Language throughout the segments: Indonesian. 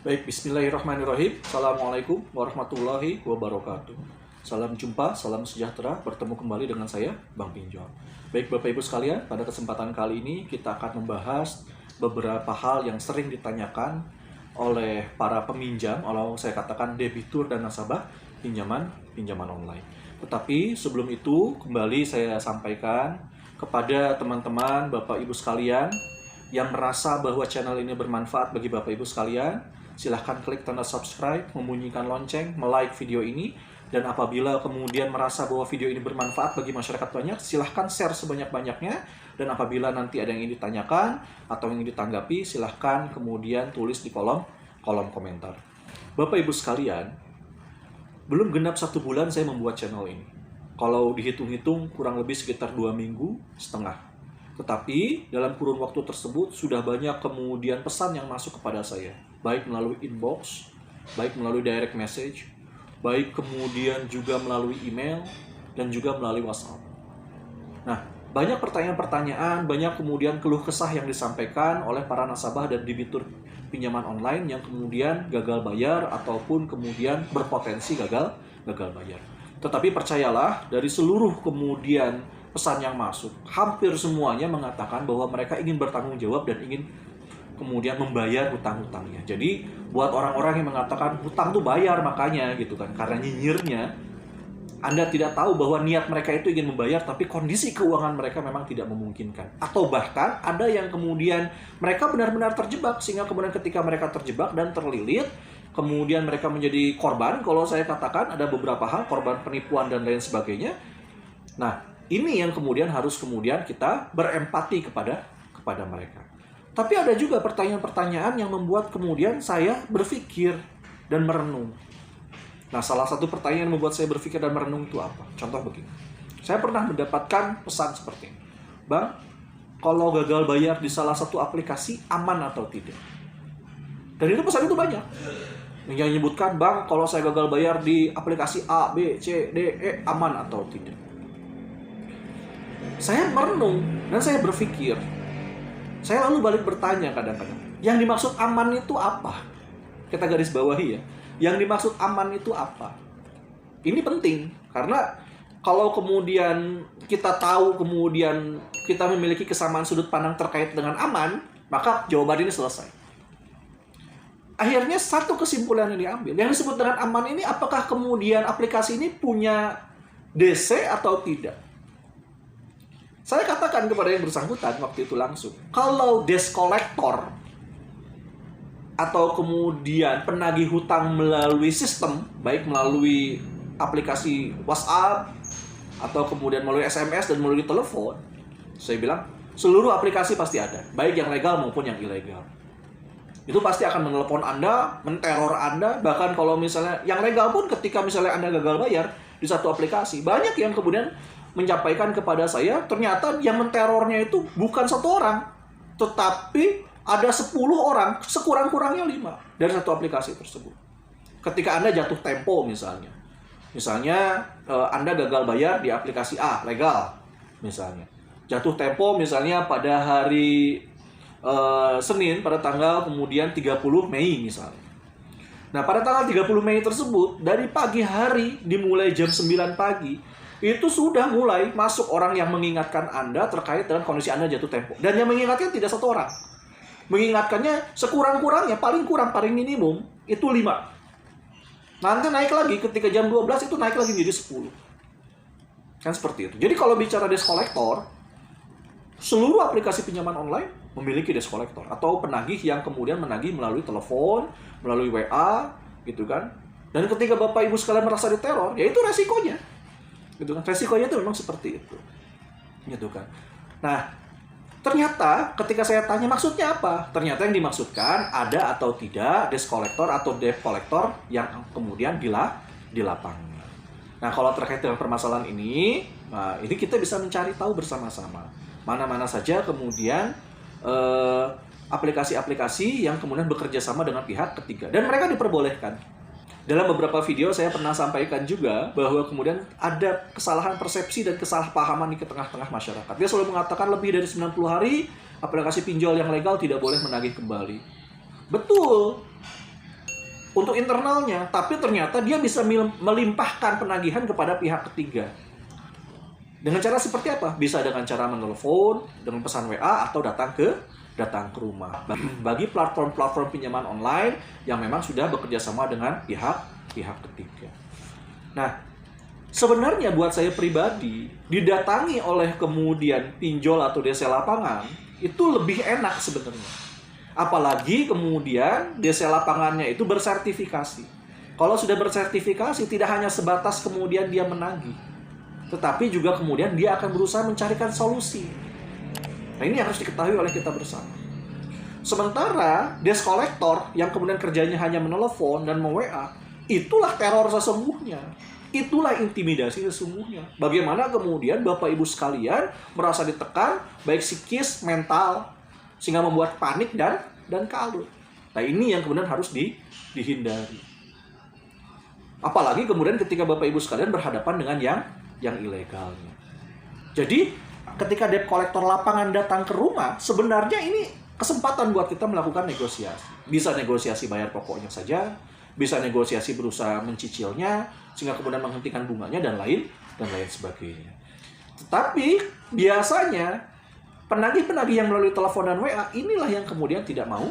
Baik, bismillahirrahmanirrahim. Assalamualaikum warahmatullahi wabarakatuh. Salam jumpa, salam sejahtera, bertemu kembali dengan saya, Bang Pinjol. Baik, Bapak Ibu sekalian, pada kesempatan kali ini kita akan membahas beberapa hal yang sering ditanyakan oleh para peminjam, atau saya katakan debitur dan nasabah pinjaman online. Tetapi sebelum itu, kembali saya sampaikan kepada teman-teman, Bapak Ibu sekalian, yang merasa bahwa channel ini bermanfaat bagi Bapak Ibu sekalian, silahkan klik tanda subscribe, membunyikan lonceng, like video ini, dan apabila kemudian merasa bahwa video ini bermanfaat bagi masyarakat banyak, silahkan share sebanyak-banyaknya, dan apabila nanti ada yang ingin ditanyakan atau yang ingin ditanggapi, silahkan kemudian tulis di kolom komentar. Bapak Ibu sekalian, belum genap 1 bulan saya membuat channel ini. Kalau dihitung-hitung kurang lebih sekitar 2,5 minggu. Tetapi dalam kurun waktu tersebut sudah banyak kemudian pesan yang masuk kepada saya, baik melalui inbox, baik melalui direct message, baik kemudian juga melalui email, dan juga melalui WhatsApp. Nah, banyak pertanyaan-pertanyaan, banyak kemudian keluh kesah yang disampaikan oleh para nasabah dan debitur pinjaman online yang kemudian gagal bayar ataupun kemudian berpotensi gagal bayar. Tetapi percayalah, dari seluruh kemudian pesan yang masuk, hampir semuanya mengatakan bahwa mereka ingin bertanggung jawab dan ingin kemudian membayar hutang-hutangnya. Jadi buat orang-orang yang mengatakan hutang tuh bayar makanya gitu kan, karena nyinyirnya, Anda tidak tahu bahwa niat mereka itu ingin membayar tapi kondisi keuangan mereka memang tidak memungkinkan. Atau bahkan ada yang kemudian mereka benar-benar terjebak, sehingga kemudian ketika mereka terjebak dan terlilit, kemudian mereka menjadi korban. Kalau saya katakan ada beberapa hal, korban penipuan dan lain sebagainya. Nah, ini yang kemudian harus kita berempati kepada mereka. Tapi ada juga pertanyaan-pertanyaan yang membuat kemudian saya berpikir dan merenung. Nah, salah satu pertanyaan yang membuat saya berpikir dan merenung itu apa? Contoh begini. Saya pernah mendapatkan pesan seperti ini. Bang, kalau gagal bayar di salah satu aplikasi aman atau tidak? Dan itu pesan itu banyak. Yang menyebutkan, Bang, kalau saya gagal bayar di aplikasi A, B, C, D, E, aman atau tidak? Saya merenung dan saya berpikir. Saya lalu balik bertanya kadang-kadang, yang dimaksud aman itu apa? Kita garis bawahi ya. Yang dimaksud aman itu apa? Ini penting, karena kalau kemudian kita tahu, kemudian kita memiliki kesamaan sudut pandang terkait dengan aman, maka jawaban ini selesai. Akhirnya satu kesimpulan yang diambil, yang disebut dengan aman ini, apakah kemudian aplikasi ini punya DC atau tidak? Saya katakan kepada yang bersangkutan waktu itu langsung, kalau debt collector atau kemudian penagih hutang melalui sistem, baik melalui aplikasi WhatsApp atau kemudian melalui SMS dan melalui telepon, saya bilang seluruh aplikasi pasti ada, baik yang legal maupun yang ilegal. Itu pasti akan menelepon Anda, menteror Anda, bahkan kalau misalnya yang legal pun ketika misalnya Anda gagal bayar di satu aplikasi, banyak yang kemudian menyampaikan kepada saya, ternyata yang menterornya itu bukan 1 orang, tetapi ada 10 orang, sekurang-kurangnya 5 dari satu aplikasi tersebut. Ketika Anda jatuh tempo misalnya Anda gagal bayar di aplikasi A, legal misalnya. Jatuh tempo misalnya pada hari Senin, pada tanggal kemudian 30 Mei misalnya. Nah, pada tanggal 30 Mei tersebut, dari pagi hari, dimulai jam 9 pagi, itu sudah mulai masuk orang yang mengingatkan Anda terkait dengan kondisi Anda jatuh tempo. Dan yang mengingatkan tidak 1 orang. Mengingatkannya sekurang-kurangnya, paling kurang, paling minimum, itu 5. Nanti naik lagi, ketika jam 12 itu naik lagi menjadi 10. Kan seperti itu. Jadi kalau bicara debt collector, seluruh aplikasi pinjaman online memiliki debt collector. Atau penagih yang kemudian menagih melalui telepon, melalui WA, gitu kan. Dan ketika Bapak Ibu sekalian merasa diteror, ya itu resikonya. Gitu kan, resikonya itu memang seperti itu, gitu kan. Nah, ternyata ketika saya tanya maksudnya apa, ternyata yang dimaksudkan ada atau tidak debt collector atau debt collector yang kemudian di lapangan. Nah, kalau terkait dengan permasalahan ini, ini kita bisa mencari tahu bersama-sama mana-mana saja kemudian aplikasi-aplikasi yang kemudian bekerja sama dengan pihak ketiga, dan mereka diperbolehkan. Dalam beberapa video saya pernah sampaikan juga bahwa kemudian ada kesalahan persepsi dan kesalahpahaman di tengah-tengah masyarakat. Dia selalu mengatakan lebih dari 90 hari aplikasi pinjol yang legal tidak boleh menagih kembali. Betul. untuk internalnya, tapi ternyata dia bisa melimpahkan penagihan kepada pihak ketiga. Dengan cara seperti apa? Bisa dengan cara menelepon, dengan pesan WA, atau datang ke rumah. Bagi platform-platform pinjaman online yang memang sudah bekerja sama dengan pihak ketiga. Nah, sebenarnya buat saya pribadi, didatangi oleh kemudian pinjol atau desa lapangan, itu lebih enak sebenarnya. Apalagi kemudian desa lapangannya itu bersertifikasi. Kalau sudah bersertifikasi, tidak hanya sebatas kemudian dia menagih, tetapi juga kemudian dia akan berusaha mencarikan solusi. Nah, ini harus diketahui oleh kita bersama. Sementara desk kolektor yang kemudian kerjanya hanya menelepon dan me-WA, itulah teror sesungguhnya. Itulah intimidasi sesungguhnya. Bagaimana kemudian Bapak Ibu sekalian merasa ditekan, baik psikis, mental, sehingga membuat panik dan kalut. Nah, ini yang kemudian harus dihindari. Apalagi kemudian ketika Bapak Ibu sekalian berhadapan dengan yang ilegalnya. Jadi, ketika debt kolektor lapangan datang ke rumah, sebenarnya ini kesempatan buat kita melakukan negosiasi. Bisa negosiasi bayar pokoknya saja, bisa negosiasi berusaha mencicilnya, sehingga kemudian menghentikan bunganya dan lain sebagainya. Tetapi biasanya penagih-penagih yang melalui telepon dan WA inilah yang kemudian tidak mau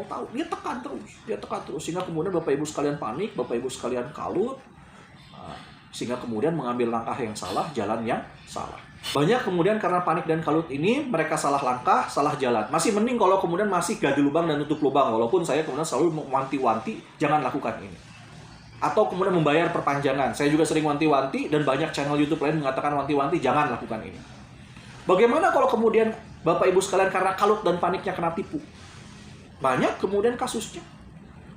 tahu. Dia tekan terus sehingga kemudian Bapak Ibu sekalian panik, Bapak Ibu sekalian kalut, sehingga kemudian mengambil langkah yang salah, jalan yang salah. Banyak kemudian karena panik dan kalut ini mereka salah langkah, salah jalan. Masih mending kalau kemudian masih gali lubang dan tutup lubang, walaupun saya kemudian selalu mewanti-wanti jangan lakukan ini. Atau kemudian membayar perpanjangan. Saya juga sering wanti-wanti dan banyak channel YouTube lain mengatakan wanti-wanti jangan lakukan ini. Bagaimana kalau kemudian Bapak Ibu sekalian karena kalut dan paniknya kena tipu? Banyak kemudian kasusnya.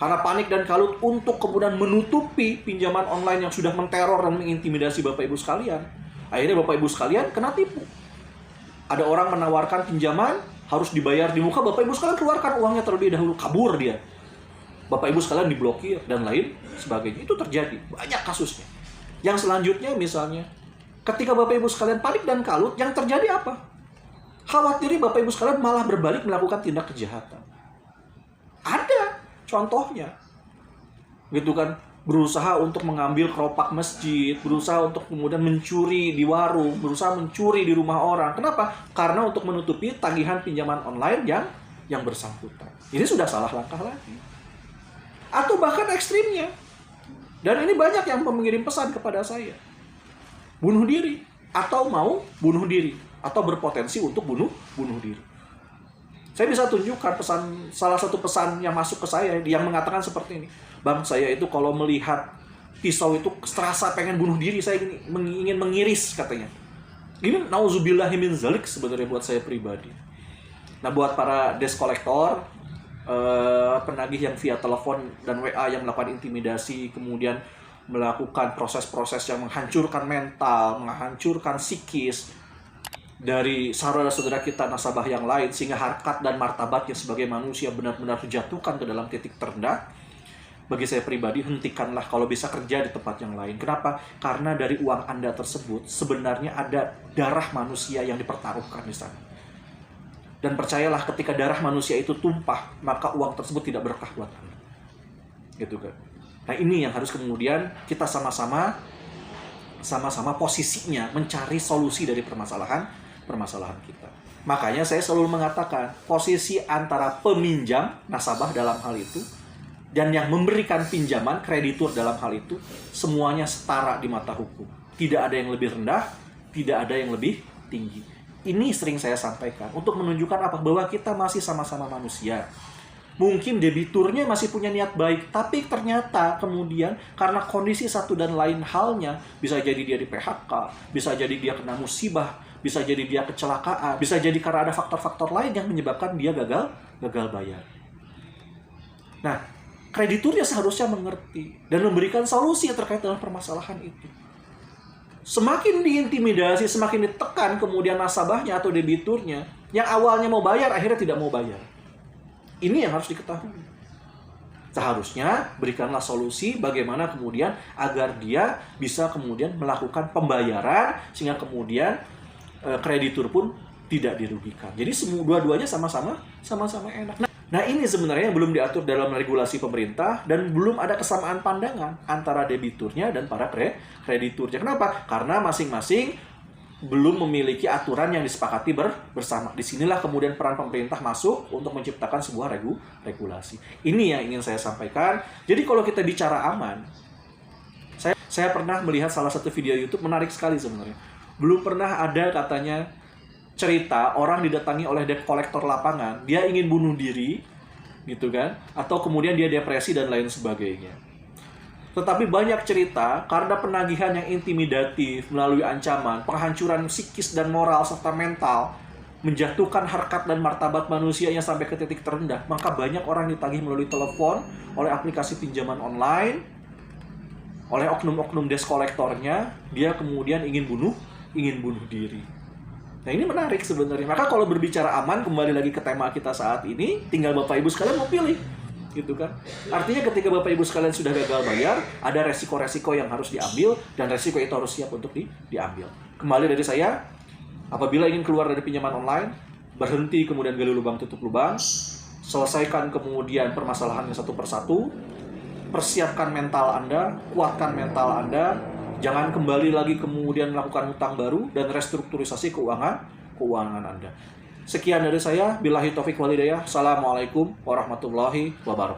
Karena panik dan kalut untuk kemudian menutupi pinjaman online yang sudah menteror dan mengintimidasi Bapak Ibu sekalian. Akhirnya Bapak Ibu sekalian kena tipu. Ada orang menawarkan pinjaman, harus dibayar di muka, Bapak Ibu sekalian keluarkan uangnya terlebih dahulu, kabur dia. Bapak Ibu sekalian diblokir dan lain sebagainya. Itu terjadi, banyak kasusnya. Yang selanjutnya misalnya, ketika Bapak Ibu sekalian panik dan kalut, yang terjadi apa? Khawatir Bapak Ibu sekalian malah berbalik melakukan tindak kejahatan. Ada contohnya. Gitu kan, berusaha untuk mengambil keropak masjid, berusaha untuk kemudian mencuri di warung, berusaha mencuri di rumah orang. Kenapa? Karena untuk menutupi tagihan pinjaman online yang bersangkutan. Ini sudah salah langkah lagi. Atau bahkan ekstrimnya. Dan ini banyak yang mengirim pesan kepada saya. Bunuh diri, atau mau bunuh diri, atau berpotensi untuk bunuh diri. Saya bisa tunjukkan salah satu pesan yang masuk ke saya yang mengatakan seperti ini. Bang, saya itu kalau melihat pisau itu terasa pengen bunuh diri, saya ingin mengiris katanya. Ini nauzubillahi min zalik sebenarnya buat saya pribadi. Nah, buat para desk kolektor, penagih yang via telepon dan WA yang melakukan intimidasi, kemudian melakukan proses-proses yang menghancurkan mental, menghancurkan psikis dari saudara-saudara kita nasabah yang lain, sehingga harkat dan martabatnya sebagai manusia benar-benar dijatuhkan ke dalam titik terendah. Bagi saya pribadi, hentikanlah kalau bisa kerja di tempat yang lain. Kenapa? Karena dari uang Anda tersebut sebenarnya ada darah manusia yang dipertaruhkan di sana. Dan percayalah, ketika darah manusia itu tumpah, maka uang tersebut tidak berkah buat Anda. Gitu kan? Nah, ini yang harus kemudian kita sama-sama posisinya mencari solusi dari permasalahan kita. Makanya saya selalu mengatakan posisi antara peminjam nasabah dalam hal itu dan yang memberikan pinjaman kreditur dalam hal itu semuanya setara di mata hukum. Tidak ada yang lebih rendah, tidak ada yang lebih tinggi. Ini sering saya sampaikan untuk menunjukkan apa? Bahwa kita masih sama-sama manusia. Mungkin debiturnya masih punya niat baik, tapi ternyata kemudian karena kondisi satu dan lain halnya, bisa jadi dia di PHK, bisa jadi dia kena musibah, bisa jadi dia kecelakaan, bisa jadi karena ada faktor-faktor lain yang menyebabkan dia gagal bayar. Nah, krediturnya seharusnya mengerti dan memberikan solusi terkait dengan permasalahan itu. Semakin diintimidasi, semakin ditekan kemudian nasabahnya atau debiturnya, yang awalnya mau bayar, akhirnya tidak mau bayar. Ini yang harus diketahui. Seharusnya berikanlah solusi bagaimana kemudian agar dia bisa kemudian melakukan pembayaran sehingga kemudian kreditur pun tidak dirugikan. Jadi dua-duanya sama-sama enak. Nah, ini sebenarnya yang belum diatur dalam regulasi pemerintah dan belum ada kesamaan pandangan antara debiturnya dan para krediturnya. Kenapa? Karena masing-masing belum memiliki aturan yang disepakati bersama. Disinilah kemudian peran pemerintah masuk untuk menciptakan sebuah regulasi. Ini yang ingin saya sampaikan. Jadi kalau kita bicara aman, saya pernah melihat salah satu video YouTube menarik sekali sebenarnya. Belum pernah ada katanya cerita orang didatangi oleh debt collector lapangan, dia ingin bunuh diri, gitu kan, atau kemudian dia depresi dan lain sebagainya. Tetapi banyak cerita karena penagihan yang intimidatif melalui ancaman, penghancuran psikis dan moral serta mental, menjatuhkan harkat dan martabat manusianya sampai ke titik terendah, maka banyak orang ditagih melalui telepon, oleh aplikasi pinjaman online, oleh oknum-oknum debt collectornya, dia kemudian ingin bunuh diri. Nah, ini menarik sebenarnya. Maka kalau berbicara aman, kembali lagi ke tema kita saat ini, tinggal Bapak Ibu sekalian mau pilih, gitu kan. Artinya ketika Bapak Ibu sekalian sudah gagal bayar, ada resiko-resiko yang harus diambil, dan resiko itu harus siap untuk diambil. Kembali dari saya, apabila ingin keluar dari pinjaman online, berhenti kemudian gali lubang tutup lubang, selesaikan kemudian permasalahannya satu persatu, persiapkan mental Anda, kuatkan mental Anda, jangan kembali lagi kemudian melakukan hutang baru dan restrukturisasi keuangan Anda. Sekian dari saya. Billahi taufik wal hidayah. Assalamualaikum warahmatullahi wabarakatuh.